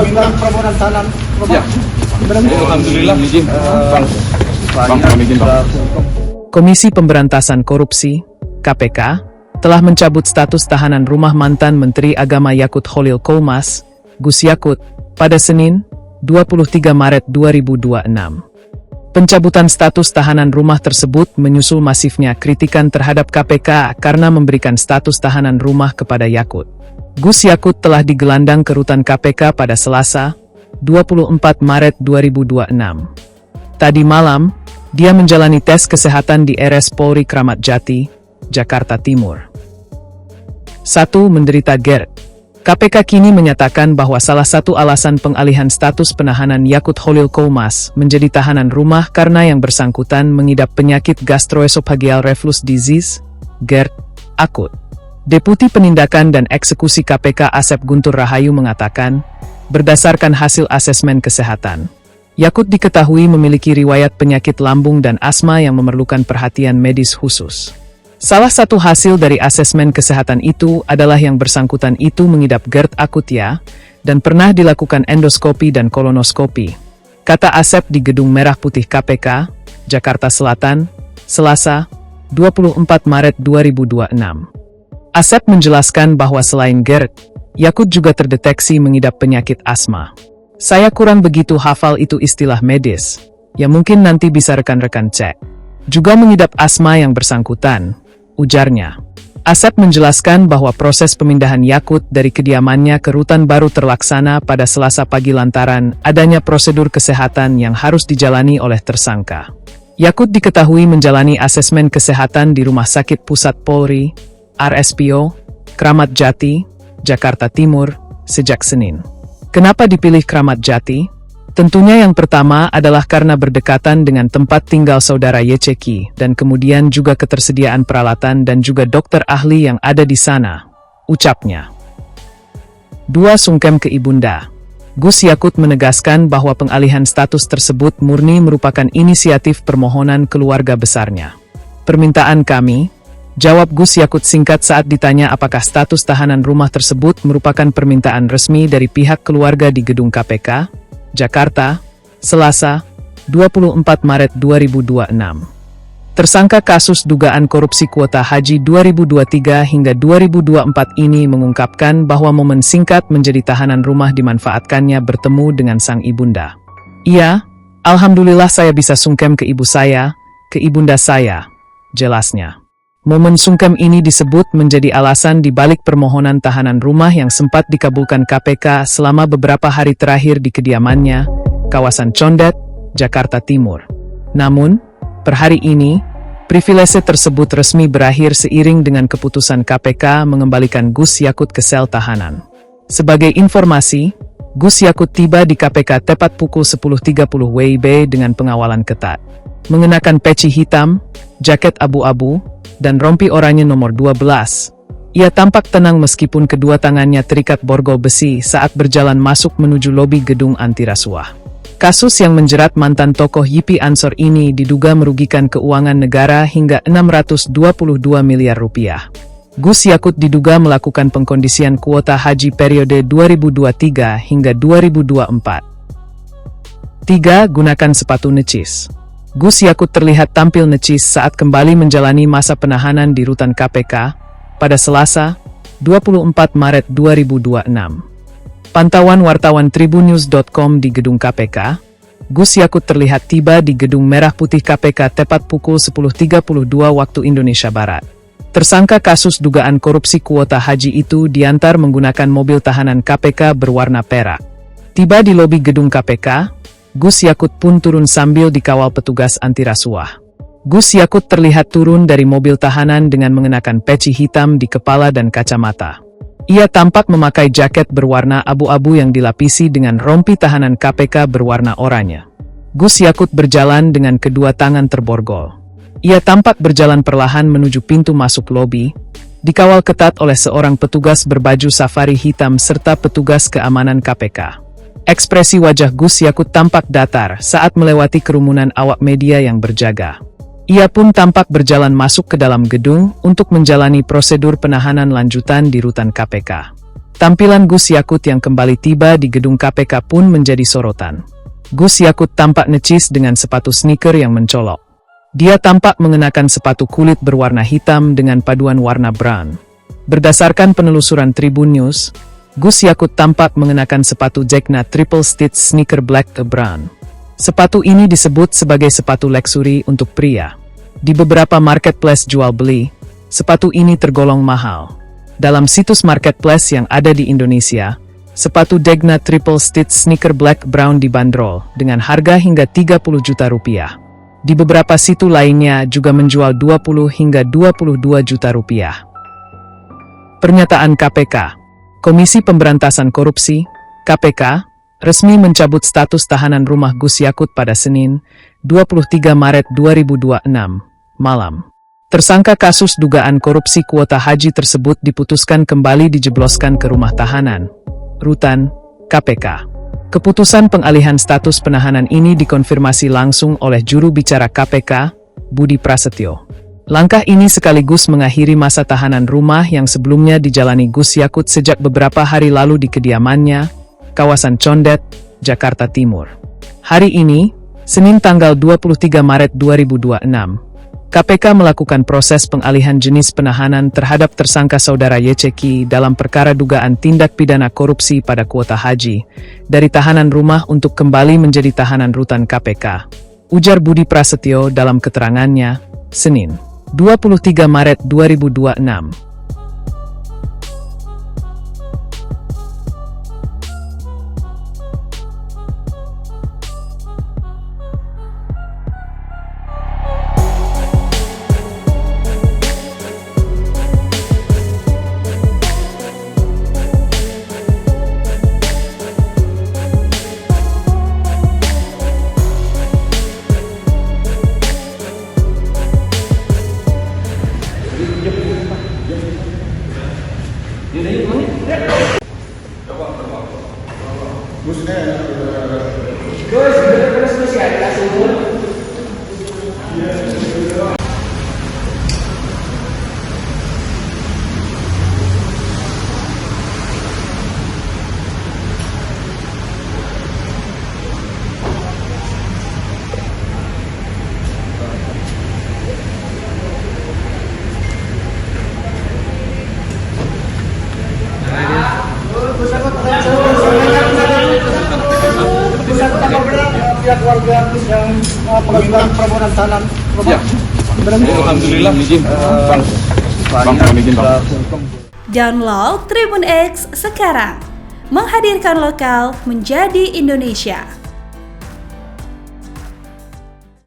bilang permohonan tahanan. Ya. Alhamdulillah izin. Bang, izin, Bang. Komisi Pemberantasan Korupsi, KPK, telah mencabut status tahanan rumah mantan Menteri Agama Yakut Kholil Qomas, Gus Yakut, pada Senin, 23 Maret 2026. Pencabutan status tahanan rumah tersebut menyusul masifnya kritikan terhadap KPK karena memberikan status tahanan rumah kepada Yakut. Gus Yakut telah digelandang ke rutan KPK pada Selasa, 24 Maret 2026. Tadi malam, dia menjalani tes kesehatan di RS Polri Kramat Jati, Jakarta Timur. 1. Menderita GERD. KPK kini menyatakan bahwa salah satu alasan pengalihan status penahanan Yakut Kholil Qomas menjadi tahanan rumah karena yang bersangkutan mengidap penyakit gastroesophageal reflux disease, GERD, akut. Deputi Penindakan dan Eksekusi KPK Asep Guntur Rahayu mengatakan, berdasarkan hasil asesmen kesehatan, Yakut diketahui memiliki riwayat penyakit lambung dan asma yang memerlukan perhatian medis khusus. Salah satu hasil dari asesmen kesehatan itu adalah yang bersangkutan itu mengidap GERD akut dan pernah dilakukan endoskopi dan kolonoskopi, kata Asep di Gedung Merah Putih KPK, Jakarta Selatan, Selasa, 24 Maret 2026. Asep menjelaskan bahwa selain GERD, Yakut juga terdeteksi mengidap penyakit asma. Saya kurang begitu hafal itu istilah medis, ya mungkin nanti bisa rekan-rekan cek. Juga mengidap asma yang bersangkutan, ujarnya. Asep menjelaskan bahwa proses pemindahan Yakut dari kediamannya ke rutan baru terlaksana pada Selasa pagi lantaran adanya prosedur kesehatan yang harus dijalani oleh tersangka. Yakut diketahui menjalani asesmen kesehatan di Rumah Sakit Pusat Polri, RSPO, Kramat Jati, Jakarta Timur, sejak Senin. Kenapa dipilih Kramat Jati? Tentunya yang pertama adalah karena berdekatan dengan tempat tinggal saudara YCK dan kemudian juga ketersediaan peralatan dan juga dokter ahli yang ada di sana, ucapnya. 2. Sungkem ke Ibunda. Gus Yakut menegaskan bahwa pengalihan status tersebut murni merupakan inisiatif permohonan keluarga besarnya. Permintaan kami, jawab Gus Yakut singkat saat ditanya apakah status tahanan rumah tersebut merupakan permintaan resmi dari pihak keluarga di gedung KPK, Jakarta, Selasa, 24 Maret 2026. Tersangka kasus dugaan korupsi kuota haji 2023 hingga 2024 ini mengungkapkan bahwa momen singkat menjadi tahanan rumah dimanfaatkannya bertemu dengan sang ibunda. Iya, alhamdulillah saya bisa sungkem ke ibu saya, ke ibunda saya, jelasnya. Momen sungkem ini disebut menjadi alasan di balik permohonan tahanan rumah yang sempat dikabulkan KPK selama beberapa hari terakhir di kediamannya, kawasan Condet, Jakarta Timur. Namun, per hari ini, privilese tersebut resmi berakhir seiring dengan keputusan KPK mengembalikan Gus Yakut ke sel tahanan. Sebagai informasi, Gus Yakut tiba di KPK tepat pukul 10.30 WIB dengan pengawalan ketat. Mengenakan peci hitam, jaket abu-abu, dan rompi oranye nomor 12. Ia tampak tenang meskipun kedua tangannya terikat borgol besi saat berjalan masuk menuju lobi gedung anti rasuah. Kasus yang menjerat mantan tokoh YPI Ansor ini diduga merugikan keuangan negara hingga 622 miliar rupiah. Gus Yakut diduga melakukan pengkondisian kuota haji periode 2023 hingga 2024. 3. Gunakan sepatu necis. Gus Yakut terlihat tampil necis saat kembali menjalani masa penahanan di rutan KPK pada Selasa, 24 Maret 2026. Pantauan wartawan Tribunnews.com di gedung KPK, Gus Yakut terlihat tiba di Gedung Merah Putih KPK tepat pukul 10.32 waktu Indonesia Barat. Tersangka kasus dugaan korupsi kuota haji itu diantar menggunakan mobil tahanan KPK berwarna perak. Tiba di lobi gedung KPK, Gus Yakut pun turun sambil dikawal petugas anti rasuah. Gus Yakut terlihat turun dari mobil tahanan dengan mengenakan peci hitam di kepala dan kacamata. Ia tampak memakai jaket berwarna abu-abu yang dilapisi dengan rompi tahanan KPK berwarna oranye. Gus Yakut berjalan dengan kedua tangan terborgol. Ia tampak berjalan perlahan menuju pintu masuk lobi, dikawal ketat oleh seorang petugas berbaju safari hitam serta petugas keamanan KPK. Ekspresi wajah Gus Yakut tampak datar saat melewati kerumunan awak media yang berjaga. Ia pun tampak berjalan masuk ke dalam gedung untuk menjalani prosedur penahanan lanjutan di rutan KPK. Tampilan Gus Yakut yang kembali tiba di gedung KPK pun menjadi sorotan. Gus Yakut tampak necis dengan sepatu sneaker yang mencolok. Dia tampak mengenakan sepatu kulit berwarna hitam dengan paduan warna brown. Berdasarkan penelusuran Tribun News, Gus Yakut tampak mengenakan sepatu Jackna Triple Stitch Sneaker Black Brown. Sepatu ini disebut sebagai sepatu luxury untuk pria. Di beberapa marketplace jual beli, sepatu ini tergolong mahal. Dalam situs marketplace yang ada di Indonesia, sepatu Jackna Triple Stitch Sneaker Black Brown dibanderol dengan harga hingga 30 juta rupiah. Di beberapa situs lainnya juga menjual 20 hingga 22 juta rupiah. Pernyataan KPK. Komisi Pemberantasan Korupsi, KPK, resmi mencabut status tahanan rumah Gus Yakut pada Senin, 23 Maret 2026, malam. Tersangka kasus dugaan korupsi kuota haji tersebut diputuskan kembali dijebloskan ke rumah tahanan, Rutan, KPK. Keputusan pengalihan status penahanan ini dikonfirmasi langsung oleh juru bicara KPK, Budi Prasetyo. Langkah ini sekaligus mengakhiri masa tahanan rumah yang sebelumnya dijalani Gus Yakut sejak beberapa hari lalu di kediamannya, kawasan Condet, Jakarta Timur. Hari ini, Senin tanggal 23 Maret 2026, KPK melakukan proses pengalihan jenis penahanan terhadap tersangka saudara YCK dalam perkara dugaan tindak pidana korupsi pada kuota haji, dari tahanan rumah untuk kembali menjadi tahanan rutan KPK. Ujar Budi Prasetyo dalam keterangannya, Senin, 23 Maret 2026. Pihak warga yang melakukan permohonan tahanan. Ya. Alhamdulillah izin. Bang, izin Bang. Download Tribun X sekarang. Menghadirkan lokal menjadi Indonesia.